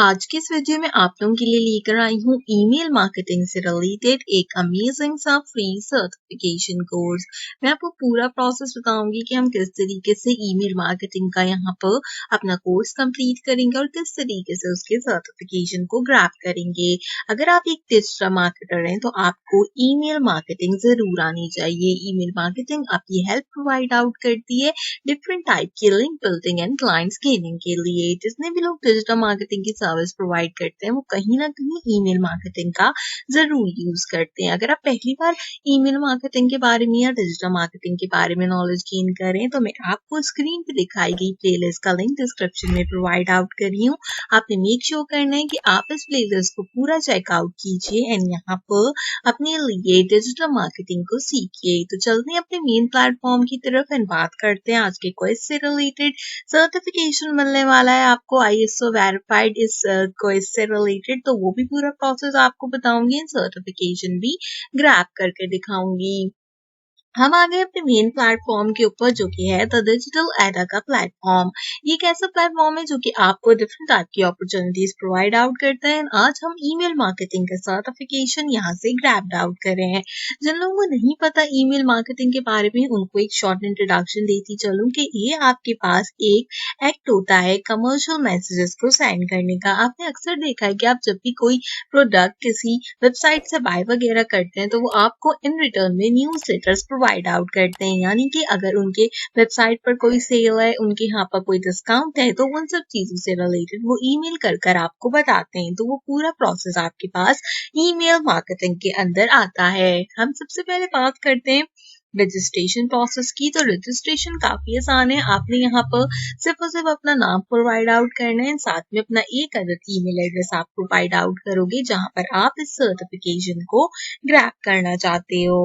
आज के इस वीडियो में आप लोगों के लिए लेकर आई हूँ ईमेल मार्केटिंग से रिलेटेड एक अमेजिंग सा फ्री सर्टिफिकेशन कोर्स। मैं आपको पूरा प्रोसेस बताऊंगी कि हम किस तरीके से ईमेल मार्केटिंग का यहाँ पर अपना कोर्स कंप्लीट करेंगे और किस तरीके से उसके सर्टिफिकेशन को ग्रैब करेंगे। अगर आप एक डिजिटल मार्केटर हैं तो आपको ईमेल मार्केटिंग जरूर आनी चाहिए। ईमेल मार्केटिंग आपकी हेल्प प्रोवाइड आउट करती है डिफरेंट टाइप की link building and clients gaining के लिए। जितने भी लोग डिजिटल मार्केटिंग की सर्विस प्रोवाइड करते हैं वो कहीं ना कहीं ईमेल मार्केटिंग का जरूर यूज करते हैं। अगर आप पहली बार ईमेल मार्केटिंग के बारे में या डिजिटल मार्केटिंग के बारे में नॉलेज गेन करें तो मैं आपको स्क्रीन पे दिखाई गई प्लेलिस्ट का लिंक डिस्क्रिप्शन में प्रोवाइड आउट कर रही हूँ। आपने मेक श्योर करना है कि आप इस प्लेलिस्ट को पूरा चेकआउट कीजिए एंड यहाँ पर अपने लिए डिजिटल मार्केटिंग को सीखिए। तो चलते हैं अपने मेन प्लेटफॉर्म की तरफ एंड बात करते हैं आज के क्विज से रिलेटेड। सर्टिफिकेशन मिलने वाला है आपको आईएसओ वेरिफाइड इस क्विज से रिलेटेड, तो वो भी पूरा प्रोसेस आपको बताऊंगी एंड सर्टिफिकेशन भी ग्रैब करके दिखाऊंगी। हम आ गए अपने मेन प्लेटफॉर्म के ऊपर जो कि है द डिजिटल एडा का प्लेटफॉर्म। ये एक ऐसा प्लेटफॉर्म है जो कि आपको डिफरेंट टाइप की अपॉर्चुनिटीज प्रोवाइड आउट करता है। आज हम ईमेल मार्केटिंग का सर्टिफिकेशन यहाँ से ग्रैब्ड आउट कर रहे हैं। जिन लोगों को नहीं पता ईमेल मार्केटिंग के बारे में उनको एक शॉर्ट इंट्रोडक्शन देती चलूं कि ये आपके पास एक एक्ट होता है कमर्शियल मैसेजेस को सेंड करने का। आपने अक्सर देखा है कि आप जब भी कोई प्रोडक्ट किसी वेबसाइट से बाय वगैरह करते हैं तो वो आपको इन रिटर्न में न्यूज लेटर्स प्रोवाइड आउट करते हैं। यानी कि अगर उनके वेबसाइट पर कोई सेल है, उनके यहाँ पर कोई डिस्काउंट है तो उन सब चीजों से रिलेटेड वो ईमेल कर कर आपको बताते हैं। तो वो पूरा प्रोसेस आपके पास ईमेल मार्केटिंग के अंदर आता है। हम सबसे पहले बात करते हैं रजिस्ट्रेशन प्रोसेस की। तो रजिस्ट्रेशन काफी आसान है। आपने यहाँ पर सिर्फ और सिर्फ अपना नाम प्रोवाइड आउट करना है, साथ में अपना एक अदद ईमेल एड्रेस आप प्रोवाइड आउट करोगे जहां पर आप इस सर्टिफिकेशन को ग्रैब करना चाहते हो।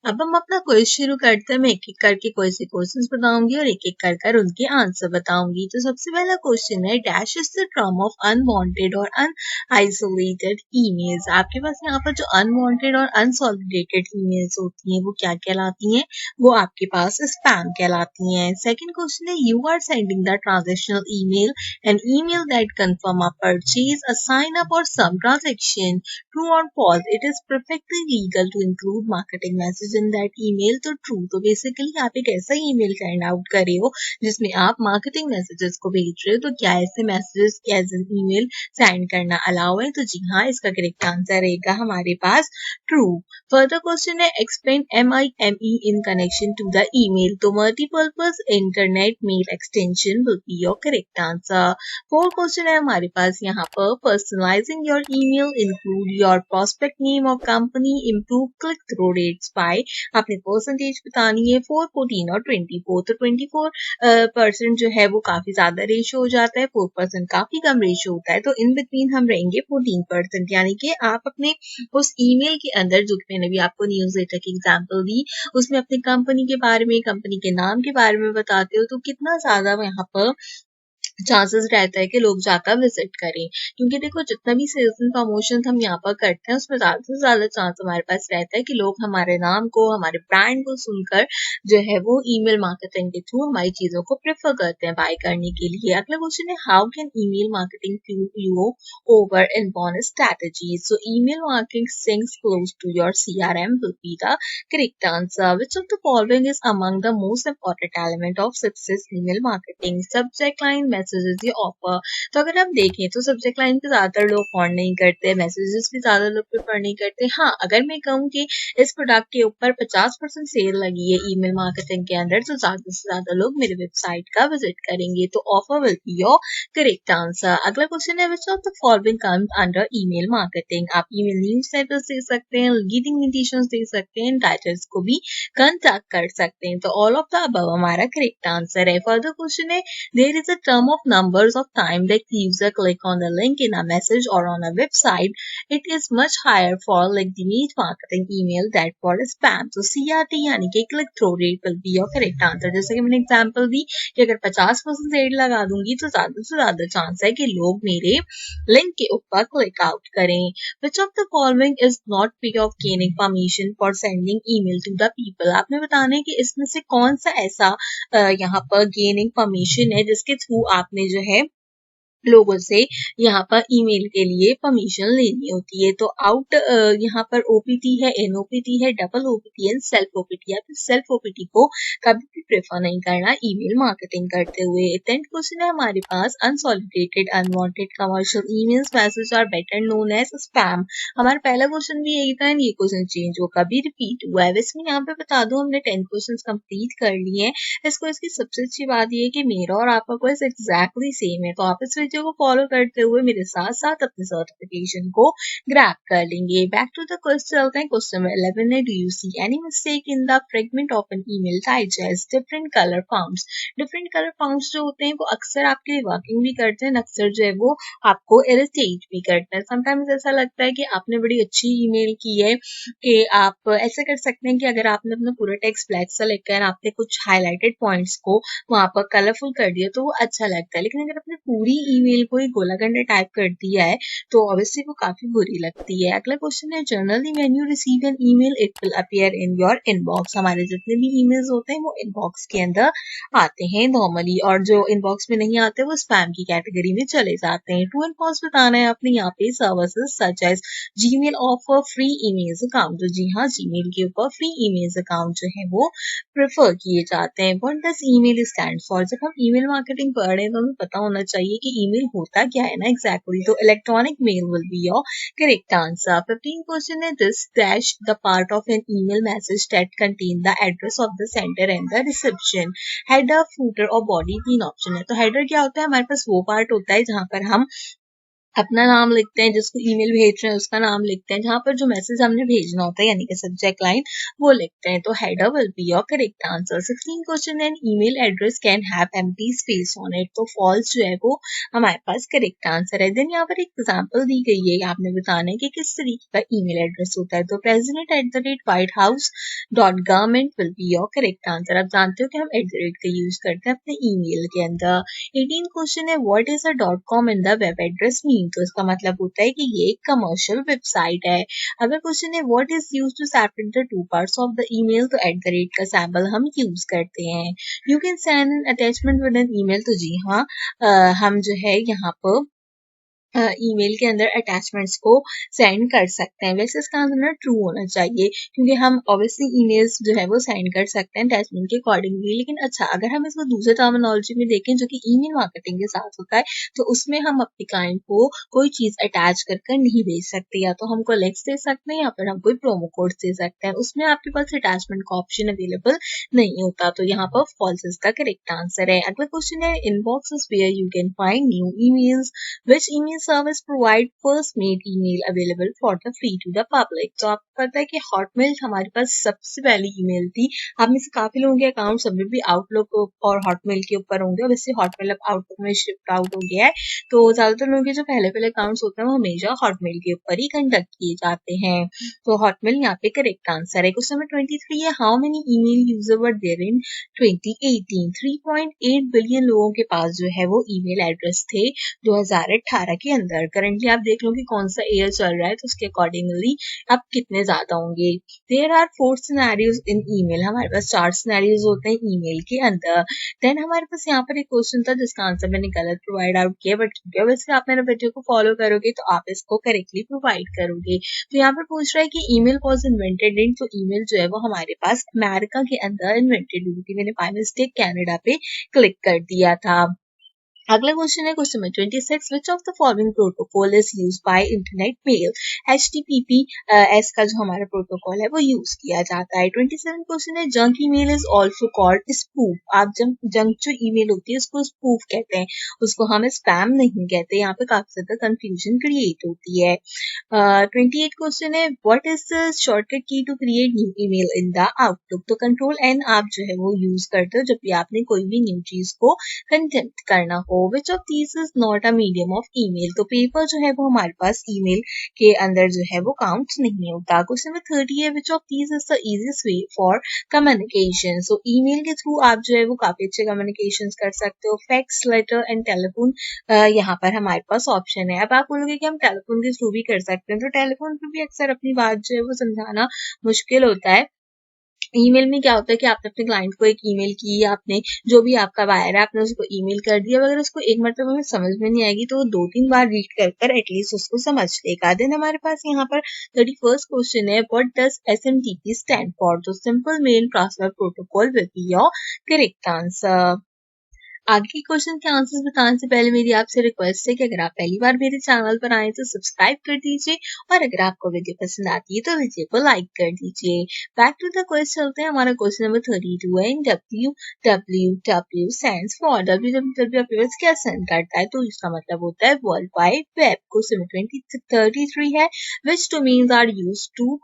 अब हम अपना क्विज शुरू करते हैं। मैं एक एक करके क्विज के क्वेश्चंस बताऊंगी और एक एक कर कर उनके आंसर बताऊंगी। तो सबसे पहला क्वेश्चन है dash is the term of unwanted और अनआइसोलेटेड ईमेल्स। आपके पास यहाँ पर जो अनवांटेड और अनसोलिडेटेड ईमेल्स होती हैं वो क्या कहलाती हैं? वो आपके पास स्पैम कहलाती हैं। सेकंड क्वेश्चन है you are sending the transactional email an email that confirm a purchase a sign up और सम ट्रांजेक्शन, ट्रू और false, it is perfectly legal to include marketing message in that email. तो true. तो basically आप एक ऐसा email send out कर रहे हो जिसमें आप मार्केटिंग मैसेजेस को भेज रहे हो, तो क्या ऐसे messages as an email send करना अलाउ है? तो जी हाँ, इसका करेक्ट आंसर रहेगा हमारे पास ट्रू। फर्दर क्वेश्चन है explain MIME in connection to the email. तो multipurpose internet mail extension will be your correct answer. Fourth question है हमारे पास यहाँ पर personalising your email include your prospect name और company, improve click through rates by, आपने percentage बतानी है 4, 14 और 24। तो 24% जो है वो काफी ज्यादा रेशियो हो जाता है, 4% काफी कम रेशियो होता है, तो इन बिटवीन हम रहेंगे 14%। यानी कि आप अपने उस ईमेल के अंदर जो मैंने भी आपको न्यूज लेटर की एग्जाम्पल दी उसमें अपनी कंपनी के बारे में, कंपनी के नाम के बारे में बताते हो तो कितना ज्यादा यहाँ पर चांसेस रहता है कि लोग जाकर विजिट करें। क्योंकि देखो जितना भी सेल्स एंड प्रमोशन हम यहाँ पर करते हैं उसमें ज्यादा से ज्यादा चांस हमारे पास रहता है कि लोग हमारे नाम को, हमारे ब्रांड को सुनकर जो है वो ईमेल मार्केटिंग के थ्रू हमारी चीजों को प्रेफर करते हैं बाय करने के लिए। अगला क्वेश्चन है how can email marketing you over in bonus strategies? So email marketing sinks close to your CRM will be the correct answer. Which of the following is among the most important element of success email marketing? Subject line, messages या offer. तो अगर आप देखें तो subject line पे ज्यादातर लोग font नहीं करते, मैसेजेस भी ज्यादा लोग प्रेफर नहीं करते। हाँ, अगर मैं कहूँ कि इस प्रोडक्ट के ऊपर 50% सेल लगी है ईमेल मार्केटिंग के अंदर तो ज्यादा से ज्यादा लोग मेरे वेबसाइट का विजिट करेंगे, तो offer will be your correct answer. अगला क्वेश्चन है विच of the following comes under email marketing? आप ईमेल न्यूज़लेटर्स दे सकते हैं, लीडिंग इन्विटेशंस दे सकते हैं, टाइटल्स को भी कंटैक्ट कर सकते हैं, तो ऑल ऑफ द अबव हमारा करेक्ट आंसर है। फर्दर क्वेश्चन है there is a term of numbers of time that user click on the link in a message or on a website. It is much higher for like the niche marketing email that for spam. तो CRT यानी कि click through rate will be your correct answer। जैसे कि मैंने example दी कि अगर 50% rate लगा दूंगी तो ज्यादा से ज्यादा चांस है कि लोग मेरे लिंक के ऊपर क्लिक आउट करें। Which of the following is not way of gaining permission for sending email to the people? आपने बताना है कि इसमें से कौन सा ऐसा यहाँ पर गेनिंग परमिशन है जिसके थ्रू आपने जो है लोगों से यहाँ पर ईमेल के लिए परमिशन लेनी होती है। तो यहाँ पर ओपीटी है, एनओपीटी है, double OPT and self OPT है। तो सेल्फ ओपीटी को कभी भी प्रेफर नहीं करना ईमेल मार्केटिंग करते हुए। 10th क्वेश्चन है हमारे पास, unsolicited unwanted commercial emails message are better known as spam. हमारा पहला क्वेश्चन भी यही था, ये क्वेश्चन चेंज हो कभी रिपीट हुआ है। वैसे यहाँ पे बता दो, हमने 10 क्वेश्चन कंप्लीट कर लिए हैं। इसको इसकी सबसे अच्छी बात ये है कि मेरा और आपका क्वेश्चन एग्जैक्टली सेम है। तो आप इस वीडियो को फॉलो करते हुए मेरे साथ साथ अपने सर्टिफिकेशन को ग्रैब कर लेंगे। बैक टू द क्वेश्चन चलते हैं। क्वेश्चन नंबर 11 है, do you see any mistake in the fragment of an email digest different colour fonts. Different colour fonts जो होते हैं वो अक्सर आपके लिए वर्किंग भी करते हैं, अक्सर जो है वो आपको इरिटेट भी करते हैं। समटाइम्स ऐसा लगता है कि आपने बड़ी अच्छी ईमेल की है, कि आप ऐसे कर सकते हैं कि अगर आपने अपना पूरा टेक्स्ट ब्लैक सा लिखा है, आपने कुछ हाईलाइटेड पॉइंट्स को वहां पर कलरफुल कर दिया तो वो अच्छा लगता है। लेकिन अगर आपने पूरी ईमेल को ही गोलागंडा टाइप कर दिया है तो ऑब्वियसली वो काफी बुरी लगती है। अगला क्वेश्चन है, generally when you receive an email it will appear in your inbox. हमारे जितने भी ईमेल्स होते हैं वो इनबॉक्स के अंदर आते हैं नॉर्मली, और जो इनबॉक्स में नहीं आते वो स्पैम की कैटेगरी में चले जाते हैं। ट्रू एंड फॉल्स बताना है आपने यहाँ पे। Services such as Gmail offer free emails account. तो जी हाँ, जीमेल के ऊपर फ्री ईमेल्स अकाउंट जो है वो प्रेफर किए जाते हैं। What does email stand for. जब हम ईमेल मार्केटिंग पढ़ रहे हैं तो हमें पता होना चाहिए कि ईमेल होता क्या है ना एग्जैक्टली। तो electronic mail will be your correct answer. 15 question है, this dash the part of an email message that contain the address of the sender and the reception. Header, footer और बॉडी 3 ऑप्शन है। तो header क्या होता है, हमारे पास वो part होता है जहां पर हम अपना नाम लिखते हैं, जिसको ईमेल भेज रहे हैं उसका नाम लिखते हैं, जहां पर जो मैसेज हमने भेजना होता है यानी कि सब्जेक्ट लाइन वो लिखते हैं। तो header will be your correct answer. 16 question है, email address can have empty space on it. तो फॉल्स जो है वो हमारे पास करेक्ट आंसर है। देन यहाँ पर एक एग्जांपल दी गई है, आपने बताना है कि किस तरीके का ईमेल एड्रेस होता है। तो president@whitehouse.government will be your correct answer. आप जानते हो कि हम @ का यूज करते हैं अपने ईमेल के अंदर। 18 क्वेश्चन है, what is a .com in the web address mean. तो इसका मतलब होता है कि ये एक कमर्शियल वेबसाइट है। अगर क्वेश्चन है, what is used to separate the two parts of the email. तो @ का सिंबल हम यूज करते हैं। You can send an attachment with an email. तो जी हाँ, हम जो है यहाँ पर ईमेल के अंदर अटैचमेंट्स को सेंड कर सकते हैं। वैसे इसका आंसर ना ट्रू होना चाहिए, क्योंकि हम ऑब्वियसली ईमेल्स जो है वो सेंड कर सकते हैं अटैचमेंट के अकॉर्डिंगली। लेकिन अच्छा, अगर हम इसको दूसरे टर्मिनोलॉजी में देखें जो कि ईमेल मार्केटिंग के साथ होता है, तो उसमें हम अपने क्लाइंट को कोई चीज अटैच कर कर नहीं भेज सकते। या तो हमको लिंक्स दे सकते हैं या फिर हम कोई प्रोमो कोड दे सकते हैं, उसमें आपके पास अटैचमेंट का ऑप्शन अवेलेबल नहीं होता। तो यहाँ पर फॉल्स इसका करेक्ट आंसर है। अगला क्वेश्चन है, inbox is where you can find new emails which email service provide first made email available for the free to the public। तो आपको पता है कि हॉटमेल हमारे पास सबसे पहली ईमेल थी। आप में से काफी लोगों के अकाउंट्स अभी भी आउटलुक और हॉटमेल के ऊपर होंगे। वैसे हॉटमेल अब आउटलुक में शिफ्ट आउट हो गया है, तो ज्यादातर लोगों के जो पहले पहले अकाउंट्स होते हैं वो हमेशा हॉटमेल के ऊपर ही कंडक्ट किए जाते हैं। तो हॉटमेल यहाँ पे करेक्ट आंसर है। क्वेश्चन नंबर 23 है, how many email user were there in 2018। 3.8 billion लोगों के पास जो है वो ईमेल एड्रेस थे 2018 के अंदर। करंटली आप देख लो कि कौन सा ईयर चल रहा है, तो उसके अकॉर्डिंगली अब कितने ज्यादा होंगे। There are 4 scenarios in email. हमारे पास 4 सिनेरियोज होते हैं ईमेल के अंदर। देन हमारे पास यहाँ पर एक क्वेश्चन था जिसका आंसर मैंने गलत प्रोवाइड आउट किया, बट वैसे आप मेरे वीडियो को फॉलो करोगे तो आप इसको करेक्टली प्रोवाइड करोगे। तो यहाँ पर पूछ रहा है कि ईमेल वॉज इन्वेंटेड इन। तो ईमेल जो है वो हमारे पास अमेरिका के अंदर इन्वेंटेड हुई थी। मैंने बाय मिस्टेक कनाडा पे क्लिक कर दिया था। अगला क्वेश्चन है, question number 26, which of the following protocol is used by internet mail. HTTP S का जो हमारा प्रोटोकॉल है वो यूज किया जाता है। 27 क्वेश्चन है, junk email is also called spoof. आप जंक जो ईमेल होती है उसको स्पूफ कहते हैं, उसको हम स्पैम नहीं कहते। यहाँ पे काफी ज्यादा कंफ्यूजन क्रिएट होती है। 28 क्वेश्चन है, what is the shortcut key to create new email in the Outlook. तो कंट्रोल एन आप जो है वो यूज करते हो जब भी आपने कोई भी न्यू चीज को कंटेंट करना हो। Which of these is not a medium of email. तो पेपर जो है वो हमारे पास ईमेल के अंदर जो है वो काउंट नहीं होता। क्वेश्चन नंबर 30 है, which of these is the easiest way for communication. So email के थ्रू आप जो है वो काफी अच्छे कम्युनिकेशन कर सकते हो। फैक्स, लेटर एंड टेलीफोन यहाँ पर हमारे पास ऑप्शन है। अब आप बोलोगे कि हम टेलीफोन के थ्रू भी कर सकते हैं, तो टेलीफोन पे भी अक्सर अपनी बात जो है वो समझाना मुश्किल होता है। ईमेल में क्या होता है कि आपने अपने क्लाइंट को एक ईमेल की, या आपने जो भी आपका बायर है आपने उसको ईमेल कर दिया, अगर उसको एक मरतबा में समझ में नहीं आएगी तो वो 2-3 बार रीड कर एटलीस्ट उसको समझ लेगा। देन हमारे पास यहाँ पर 31st क्वेश्चन है, what does SMTP stand for? तो simple mail transfer protocol will be your correct answer. आगे के क्वेश्चन के आंसर्स बताने से पहले मेरी आपसे रिक्वेस्ट है कि अगर आप पहली बार मेरे चैनल पर आए तो सब्सक्राइब कर दीजिए, और अगर आपको वीडियो पसंद आती है तो वीडियो को लाइक कर दीजिए। बैक टू द क्वेश्चन चलते हैं। हमारा क्वेश्चन नंबर 32 है, www स्टैंड्स फॉर, www क्या स्टैंड करता है? तो इसका मतलब होता है world wide web. Question number 33 है, which domains are used to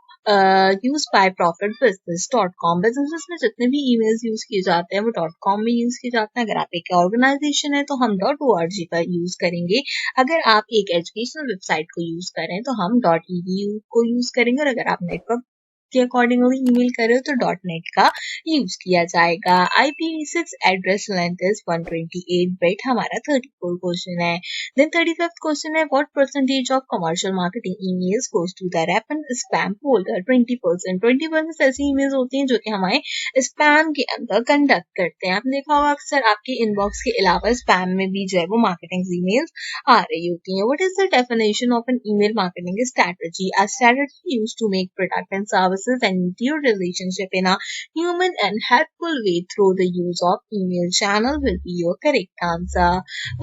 use by profitbusiness.com। Business में जितने भी ईमेल्स यूज किए जाते हैं वो .com में यूज किए जाते हैं। अगर आप एक ऑर्गेनाइजेशन है तो हम .org का यूज करेंगे। अगर आप एक एजुकेशनल वेबसाइट को यूज करें तो हम .edu को यूज करेंगे, और अगर आप नेटवर्क के अकॉर्डिंगली ईमेल कर रहे हो तो .net का यूज किया जाएगा। IPv6 address length is 128 bit. हमारा 34 क्वेश्चन है। देन 35th क्वेश्चन है, what percentage of commercial marketing emails goes to the rapid spam folder? 20%। 20% ऐसी ईमेल्स होती हैं जो कि हमारे स्पैम के अंदर कंडक्ट करते हैं। आपने देखा होगा अक्सर आपके इनबॉक्स के अलावा स्पैम में भी जो है वो मार्केटिंग ईमेल्स आ रही होती हैं। What is the definition of an email marketing strategy? A strategy used to make product and services and your relationship in a human and helpful way through the use of email channel will be your correct answer.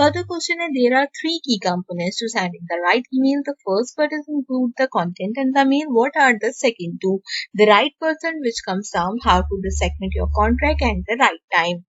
Further question is, there are 3 key components to sending the right email. The first part is include the content and the mail. What are the second two? The right person, which comes down how to segment your contract, and the right time.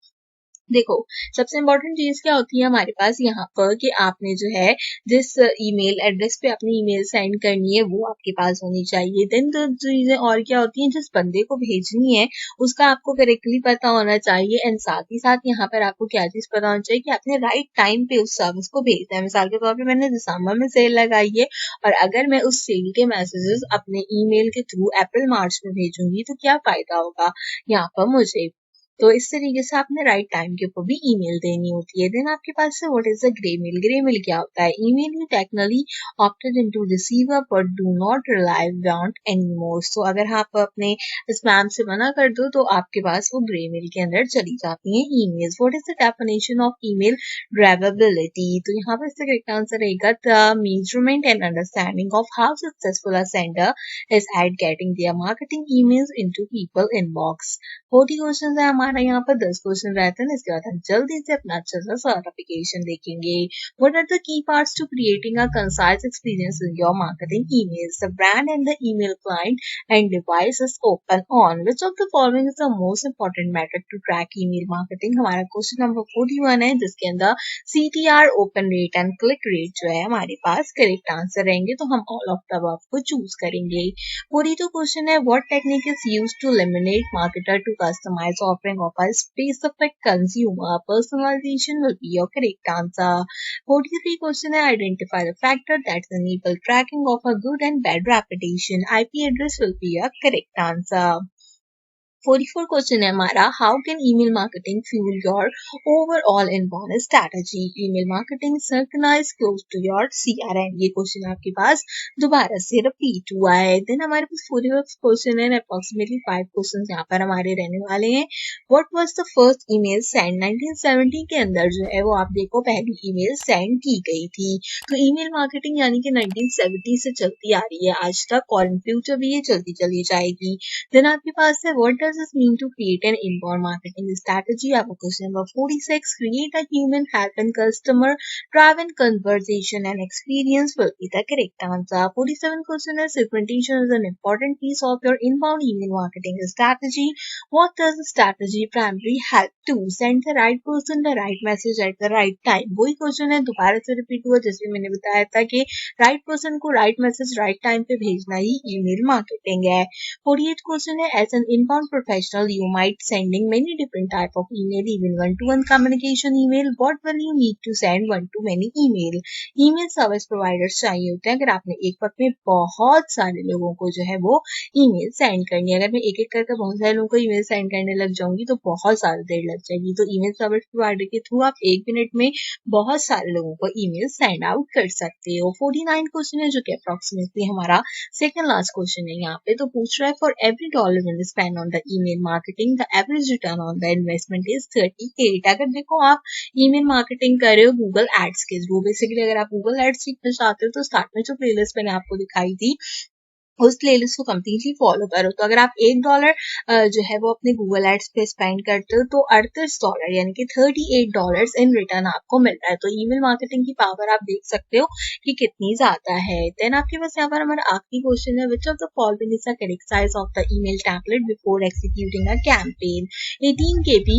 देखो, सबसे important चीज क्या होती है हमारे पास यहाँ पर कि आपने जो है जिस ईमेल एड्रेस पे अपनी ईमेल सेंड करनी है वो आपके पास होनी चाहिए। देन दो चीजें और क्या होती हैं, जिस बंदे को भेजनी है उसका आपको करेक्टली पता होना चाहिए, एंड साथ ही साथ यहाँ पर आपको क्या चीज पता होना चाहिए कि आपने राइट टाइम पे उस सर्विस को भेजना है। मिसाल के तौर पे मैंने दिसंबर में सेल लगाई है, और अगर मैं उस सेल के मैसेजेस अपने ईमेल के थ्रू अप्रैल मार्च में भेजूंगी तो क्या फायदा होगा यहाँ पर मुझे। तो इस तरीके से आपने राइट टाइम के ऊपर भी ईमेल देनी होती है। देन आपके पास से what is the grey mail? Grey mail क्या होता है? Email you technically opted into receiver but do not really want anymore. तो अगर आप अपने स्पैम से मना कर दो तो आपके पास वो ग्रे मेल के अंदर चली जाती हैं emails. What is the definition of email deliverability? तो यहाँ पर इसका करेक्ट आंसर रहेगा the measurement and understanding of how successful a sender is at getting their marketing emails into people inbox. 40 question है हमारा, यहाँ पर 10 क्वेश्चन रहते हैं। इसके बाद हम जल्दी से अपना अच्छा सा सर्टिफिकेशन देखेंगे। What are the key parts to creating a concise experience in your marketing emails? The brand and the email client and device is open on. Which of the following is the most important method to track email marketing? हमारा question number 41 है, जिसके अंदर CTR, open rate and click rate जो है हमारे पास correct answer रहेंगे, तो हम ऑल ऑफ द अबव को चूज करेंगे। 42 क्वेश्चन है, what technique is used to eliminate marketer to customize offering of a specific consumer? Personalization will be your correct answer. 43 question है, identify the factor that enable tracking of a good and bad reputation. IP address will be your correct answer. 44 question है हमारा, how can email marketing fuel your overall inbound strategy? Email marketing synchronize close to your CRM। ये question आपके पास दोबारा से repeat हुआ है। Then हमारे पास 45 क्वेश्चन है, अप्रोक्सीमेटली 5 क्वेश्चन यहाँ पर हमारे रहने वाले हैं। What was the first email send? 1970 के अंदर जो है वो आप देखो पहली ईमेल सेंड की गई थी। तो ईमेल मार्केटिंग यानी कि 1970 से चलती आ रही है आज तक, और इन फ्यूचर भी ये चलती चली जाएगी। देन आपके पास है, what does this mean to create an inbound marketing strategy? Our question number 46, create a human help and customer driven conversation and experience will be the correct answer. 47 question is, segmentation is an important piece of your inbound email marketing strategy. What does the strategy primarily help to? Send the right person the right message at the right time. वही question है, दोबारा से repeat हुआ, जैसे मैंने बताया था कि राइट पर्सन को राइट मैसेज राइट टाइम पे भेजना ही ईमेल मार्केटिंग है। 48 question है, as an inbound professional you might sending many different type of email, even one-to-one communication email. What will you need to send one-to-many email? Email service providers चाहिए होते हैं अगर आपने एक वक्त में बहुत सारे लोगों को जो है वो ईमेल सेंड करनी है। अगर मैं एक एक करके बहुत सारे लोगों को ईमेल सेंड करने लग जाऊंगी तो बहुत सारी देर लग जाएगी। तो ईमेल सर्विस प्रोवाइडर के थ्रू आप 1 मिनट में बहुत सारे लोगों को ईमेल सेंड आउट कर सकते हो। 49 क्वेश्चन है, जो कि अप्रोक्सीमेटली हमारा सेकंड लास्ट क्वेश्चन है यहाँ पे। तो पूछ रहा है, for every $1 when spent on the email marketing, the average return on the investment is 38। अगर देखो आप email marketing कर रहे हो गूगल एड्स के थ्रू, बेसिकली अगर आप गूगल एड्स सीखना चाहते हो तो स्टार्ट में जो प्लेलिस्ट मैंने आपको दिखाई थी उस प्लेलिस्ट को कम्प्लीटली फॉलो करो। तो अगर आप $1 जो है वो अपने गूगल एड्स पे स्पेंड करते हो तो $38 यानी कि $38 इन रिटर्न आपको मिल रहा है। तो ईमेल मार्केटिंग की पावर आप देख सकते हो कि कितनी ज्यादा है। देन आपके पास यहाँ पर हमारा आखिरी क्वेश्चन है, विच of the following is the correct size of the email template before executing a campaign. 18 KB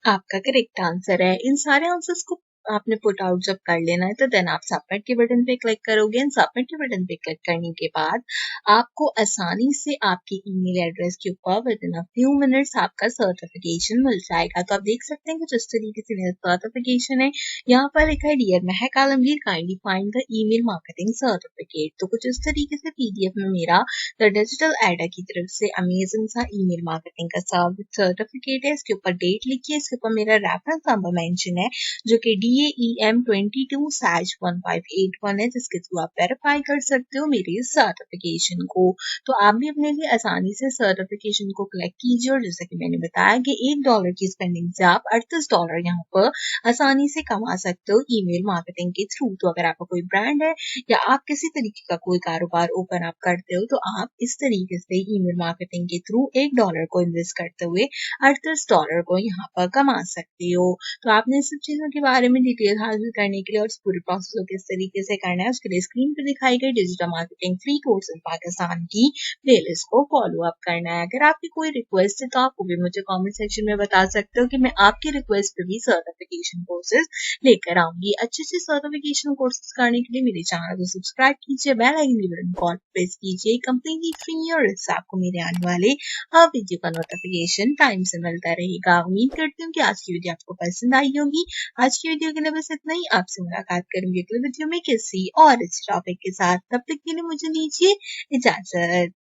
आपका करेक्ट आंसर है। इन सारे आंसर्स को आपने पुट आउट जब कर लेना है तो देन आप सबमिट के बटन पे क्लिक करोगे। सबमिट के बटन पे क्लिक करने के बाद आपको आसानी से आपके ईमेल एड्रेस के ऊपर with in a few minutes आपका सर्टिफिकेशन मिल जाएगा। तो आप देख सकते हैं कि जिस तरीके से मेरा सर्टिफिकेशन है, यहाँ पर लिखा है dear Mahak Alamgir kindly find the email marketing certificate. तो कुछ इस तरीके से PDF में मेरा द डिजिटल एडा की तरफ से अमेजिंग सा ईमेल मार्केटिंग का सर्टिफिकेट है। इसके ऊपर डेट लिखी है, इसके ऊपर मेरा रेफरेंस नंबर मेंशन है जो कि DAEM22/1581 है, जिसके थ्रू आप वेरीफाई कर सकते हो मेरे सर्टिफिकेशन को। तो आप भी अपने लिए आसानी से सर्टिफिकेशन को कलेक्ट कीजिए और जैसे कि मैंने बताया कि $1 की स्पेंडिंग से आप $38 यहाँ पर आसानी से कमा सकते हो ईमेल मार्केटिंग के थ्रू। तो अगर आपका कोई ब्रांड है या आप किसी तरीके का कोई कारोबार ओपन अप करते हो तो आप इस तरीके से ईमेल मार्केटिंग के थ्रू $1 को इन्वेस्ट करते हुए $38 को यहाँ पर कमा सकते हो। तो आपने इस सब चीजों के बारे में डिटेल हासिल करने के लिए और इस पूरे प्रोसेस को किस तरीके से करना है उसके लिए स्क्रीन पर दिखाई गई digital marketing free course in Pakistan की प्लेलिस्ट को फॉलो अप करना है। अगर आपकी कोई रिक्वेस्ट है तो आप वो भी मुझे कमेंट सेक्शन में बता सकते हो कि मैं आपकी रिक्वेस्ट पे भी सर्टिफिकेशन कोर्सेज लेकर आऊंगी। अच्छे से सर्टिफिकेशन कोर्सेज करने के लिए मेरे चैनल को सब्सक्राइब कीजिए, बेल आइकन के बटन को प्रेस कीजिए। कंप्लीटली फ्री और इससे आपको मेरे आने वाले हर वीडियो का नोटिफिकेशन टाइम से मिलता रहेगा। उम्मीद करती हूँ कि आज की वीडियो आपको पसंद आई होगी। आज की वीडियो के लिए बस इतना ही। आपसे मुलाकात करूंगी अगले वीडियो में किसी और इस टॉपिक के साथ। तब तक के लिए मुझे दीजिए इजाजत।